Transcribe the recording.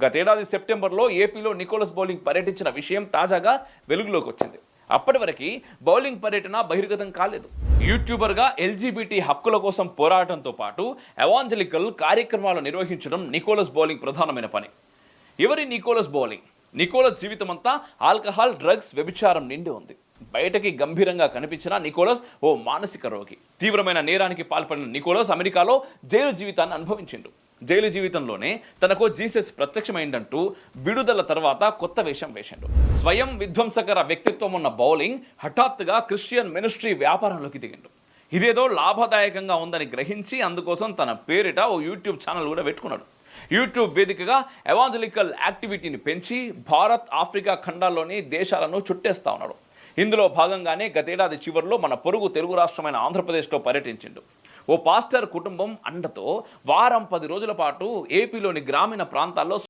గతేడాది సెప్టెంబర్లో ఏపీలో నికోలస్ బౌలింగ్ పర్యటించిన విషయం తాజాగా వెలుగులోకి వచ్చింది. అప్పటి వరకు బౌలింగ్ పర్యటన బహిర్గతం కాలేదు. యూట్యూబర్గా ఎల్జీబీటీ హక్కుల కోసం పోరాటంతో పాటు ఎవాంజలికల్ కార్యక్రమాలు నిర్వహించడం నికోలస్ బౌలింగ్ ప్రధానమైన పని. ఎవరి నికోలస్ బౌలింగ్? నికోలస్ జీవితమంతా ఆల్కహాల్, డ్రగ్స్, వ్యభిచారం నిండి ఉంది. బయటకి గంభీరంగా కనిపించిన నికోలస్ ఓ మానసిక రోగి. తీవ్రమైన నేరానికి పాల్పడిన నికోలస్ అమెరికాలో జైలు జీవితాన్ని అనుభవించిండు. జైలు జీవితంలోనే తనకు జీసస్ ప్రత్యక్షమైందంటూ విడుదల తర్వాత కొత్త వేషం వేసిండు. స్వయం విధ్వంసకర వ్యక్తిత్వం ఉన్న బౌలింగ్ హఠాత్తుగా క్రిస్టియన్ మినిస్ట్రీ వ్యాపారంలోకి దిగిండు. ఇదేదో లాభదాయకంగా ఉందని గ్రహించి అందుకోసం తన పేరిట ఓ యూట్యూబ్ ఛానల్ కూడా పెట్టుకున్నాడు. యూట్యూబ్ వేదికగా ఎవాంజలికల్ యాక్టివిటీని పెంచి భారత్, ఆఫ్రికా ఖండాల్లోని దేశాలను చుట్టేస్తా ఉన్నాడు. ఇందులో భాగంగానే గతేడాది చివరిలో మన పొరుగు తెలుగు రాష్ట్రమైన ఆంధ్రప్రదేశ్లో పర్యటించిండు. ఓ పాస్టర్ కుటుంబం అండతో వారం 10 రోజుల పాటు ఏపీలోని గ్రామీణ ప్రాంతాల్లో